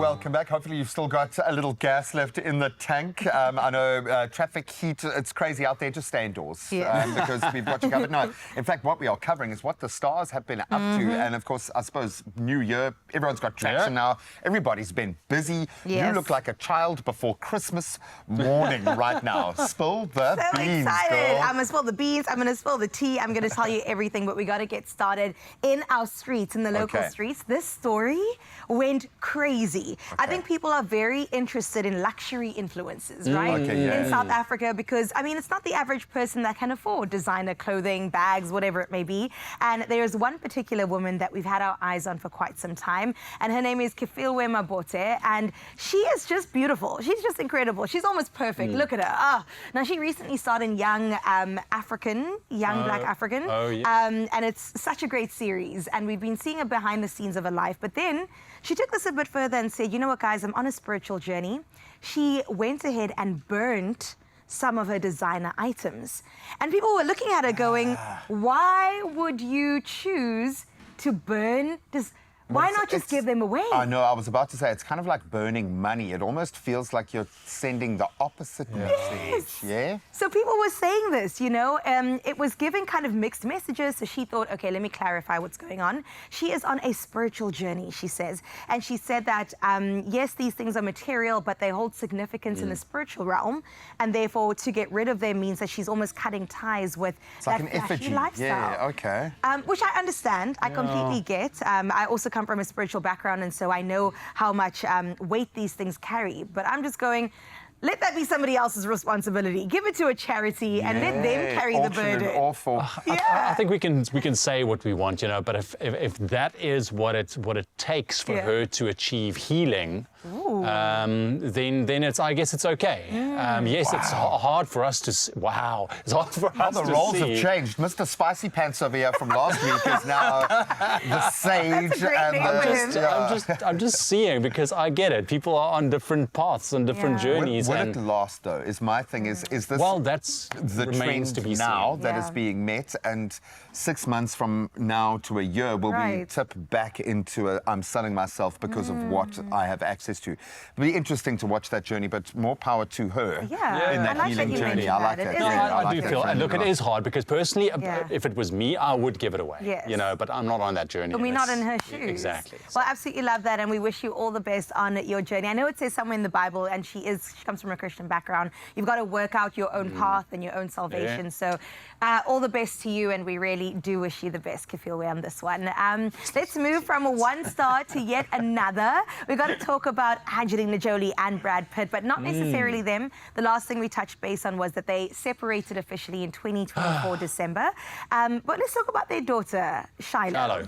welcome back. Hopefully you've still got a little gas left in the tank. I know traffic, heat, it's crazy out there. Just stay indoors because we've got you covered. No, in fact, what we are covering is what the stars have been up to. And, of course, I suppose New Year, everyone's got traction now. Everybody's been busy. You look like a child before Christmas morning right now. Spill the beans, excited. girl. I'm going to spill the beans. I'm going to spill the tea. I'm going to tell you everything, but we got to get started in our streets, in the local streets. This story went crazy. I think people are very interested in luxury influences, right? In South Africa, because, I mean, it's not the average person that can afford designer clothing, bags, whatever it may be. And there's one particular woman that we've had our eyes on for quite some time, and her name is Kefilwe Mabote, and she is just beautiful. She's just incredible. She's almost perfect. Look at her. Now, she recently starred in Young Black African, and it's such a great series, and we've been seeing her behind the scenes of her life. But then she took this a bit further and said, you know what, guys, I'm on a spiritual journey. She went ahead and burnt some of her designer items. And people were looking at her going, why would you choose to burn this? Why not just give them away? I know, I was about to say, it's kind of like burning money. It almost feels like you're sending the opposite message, So people were saying this, you know, it was giving kind of mixed messages. So she thought, okay, let me clarify what's going on. She is on a spiritual journey, she says. And she said that, yes, these things are material, but they hold significance in the spiritual realm. And therefore, to get rid of them means that she's almost cutting ties with that like an effigy lifestyle. Which I understand, I completely get. I also come from a spiritual background, and so I know how much weight these things carry. But I'm just going, let that be somebody else's responsibility. Give it to a charity and let them carry the burden. I think we can say what we want, you know, but if that is what it takes for her to achieve healing, then it's, I guess it's okay. Yes, it's hard for us to see. It's hard for us to see. The roles have changed. Mr. Spicy Pants over here from last week is now the sage. I'm just seeing, because I get it. People are on different paths and different journeys. Will it last, though, is my thing. Is this that's the trend to be now seen. that is being met? And 6 months from now to a year, will we tip back into I'm selling myself because of what I have access to? It'll be interesting to watch that journey, but more power to her in that healing journey. I like it. I do feel, look, it is hard, because personally, if it was me, I would give it away. You know, but I'm not on that journey. But we're not in her shoes. Exactly. Well, absolutely love that, and we wish you all the best on your journey. I know it says somewhere in the Bible, and she comes from a Christian background. You've got to work out your own path and your own salvation. So all the best to you, and we really do wish you the best, Kefilwe, on this one. Let's move from one star to yet another. We've got to talk about Angelina Jolie and Brad Pitt, but not necessarily them. The last thing we touched base on was that they separated officially in 2024 December. But let's talk about their daughter, Shiloh.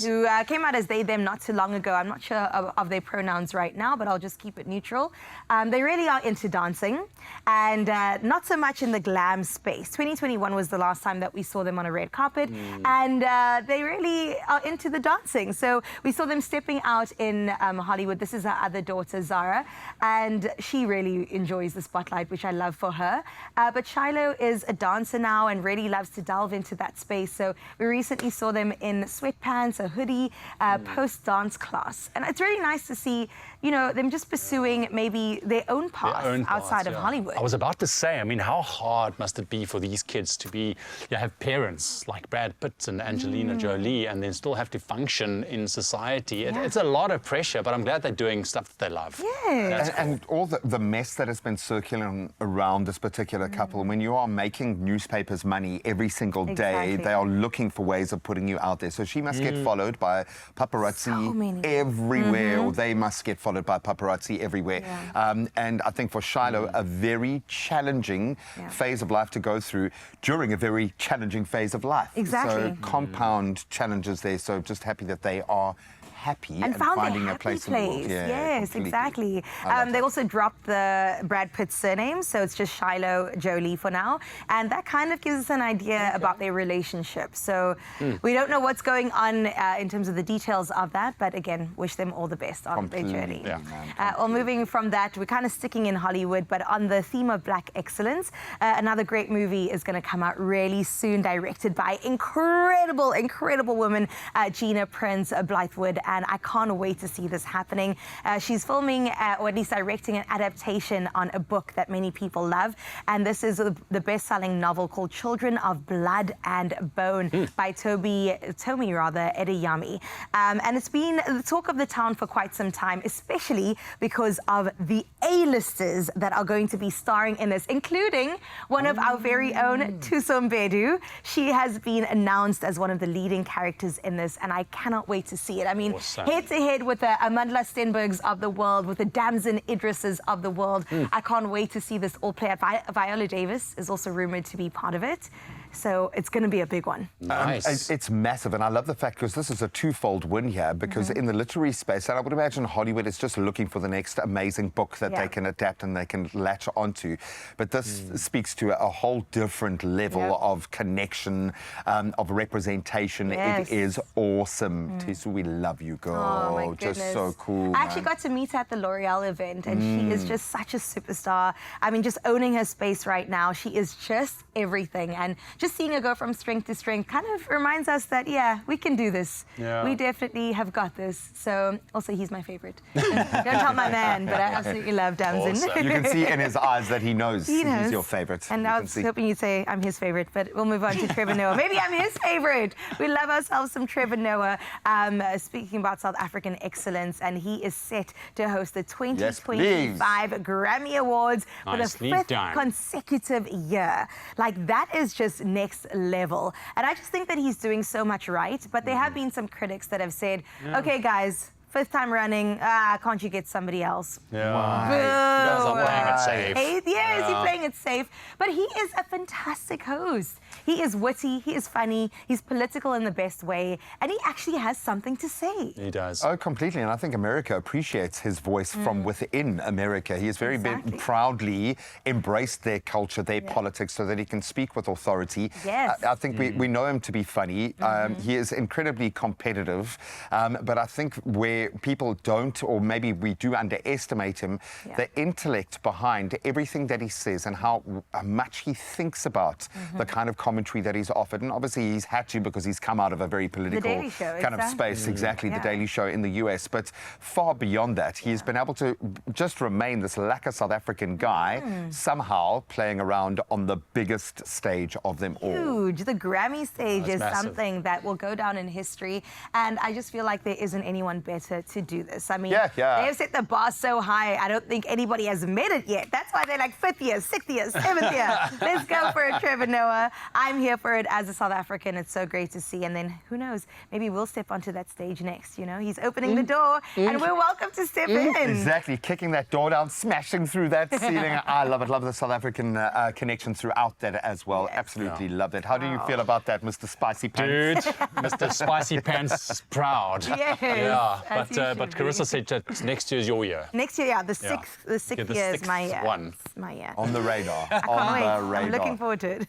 Who came out as they, them not too long ago. I'm not sure of their pronouns right now, but I'll just keep it neutral. They really are into dancing, and not so much in the glam space. 2021 was the last time that we saw them on a red carpet, and they really are into the dancing. So we saw them stepping out in Hollywood. This is her other daughter, Zara, and she really enjoys the spotlight, which I love for her. But Shiloh is a dancer now and really loves to delve into that space. So we recently saw them in sweatpants, a hoodie, post-dance class. And it's really nice to see, you know, them just pursuing maybe their own path outside of Hollywood. I was about to say, I mean, how hard must it be for these kids to have parents like Brad Pitt and Angelina Jolie, and then still have to function in society? It's a lot of pressure, but I'm glad they're doing stuff that they love. And all the mess that has been circulating around this particular couple, when you are making newspapers money every single day, they are looking for ways of putting you out there. So she must get followed by paparazzi everywhere, or they must get followed by paparazzi everywhere. And I think for Shiloh, a very challenging phase of life to go through during a very challenging phase of life. So compound challenges there. So just happy that they are happy and finding a place in the world. Yes, exactly. They also dropped the Brad Pitt surname, so it's just Shiloh Jolie for now. And that kind of gives us an idea about their relationship. So we don't know what's going on in terms of the details of that, but again, wish them all the best on their journey. Well, moving from that, we're kind of sticking in Hollywood, but on the theme of Black excellence, another great movie is going to come out really soon, directed by incredible woman Gina Prince Blythewood. and I can't wait to see this happening. She's filming, or at least directing, an adaptation on a book that many people love, and this is the best-selling novel called Children of Blood and Bone by Tomi Adeyemi. And it's been the talk of the town for quite some time, especially because of the A-listers that are going to be starring in this, including one of our very own Thuso Mbedu. She has been announced as one of the leading characters in this, and I cannot wait to see it. I mean, head-to-head with the Amandla Stenbergs of the world, with the Damson Idrises of the world. I can't wait to see this all play out. Viola Davis is also rumored to be part of it. So it's going to be a big one. Nice. It's massive, and I love the fact, because this is a twofold win here, because in the literary space, and I would imagine Hollywood is just looking for the next amazing book that they can adapt and they can latch onto. But this speaks to a whole different level of connection, of representation. Yes. It is awesome. Thuso, we love you, girl. Oh, my just goodness. so cool. I actually got to meet her at the L'Oreal event, and she is just such a superstar. I mean, just owning her space right now. She is just everything, and just seeing her go from strength to strength kind of reminds us that, yeah, we can do this. Yeah. We definitely have got this. So, also, he's my favorite. Don't tell my man, but I absolutely love Damson. Awesome. You can see in his eyes that he knows He knows. he's your favorite. And You I can was see. hoping you'd say I'm his favorite, but we'll move on to Trevor Noah. Maybe I'm his favorite. We love ourselves some Trevor Noah. Speaking about South African excellence, and he is set to host the 2025 Grammy Awards for the Nicely 5th done. consecutive year. Like, that is just next level. And I just think that he's doing so much right. But there have been some critics that have said, okay, guys, 5th time running, can't you get somebody else? Yeah. Why? Guys are playing it safe. 8th year, is he playing it safe? But he is a fantastic host. He is witty, he is funny, he's political in the best way, and he actually has something to say. He does. Oh, completely. And I think America appreciates his voice from within America. He has very Exactly. proudly embraced their culture, their politics, so that he can speak with authority. Yes. I think we know him to be funny. He is incredibly competitive. But I think where people don't, or maybe we do underestimate him, the intellect behind everything that he says and how much he thinks about the kind of commentary that he's offered. And obviously he's had to, because he's come out of a very political Daily Show, kind of space. Exactly, The Daily Show in the US. But far beyond that, he's been able to just remain this lacquer South African guy, somehow playing around on the biggest stage of them all. Huge. The Grammy stage That's is massive. something that will go down in history, and I just feel like there isn't anyone better to do this. I mean, they've set the bar so high, I don't think anybody has met it yet. That's why they're like 5th year, 6th year, 7th year. Let's go for it, Trevor Noah. I'm here for it as a South African. It's so great to see. And then, who knows, maybe we'll step onto that stage next. You know, he's opening the door, and we're welcome to step in. Exactly, kicking that door down, smashing through that ceiling. I love it. Love the South African connection throughout that as well. Absolutely love it. How do you feel about that, Mr. Spicy Pants? Dude, Mr. Spicy Pants is proud. Yes, Yeah, as you but should be. Carissa said that next year is your year. Next year, the sixth the year is my sixth year. one. It's my year. On the radar. I can't on wait. the radar. I'm looking forward to it.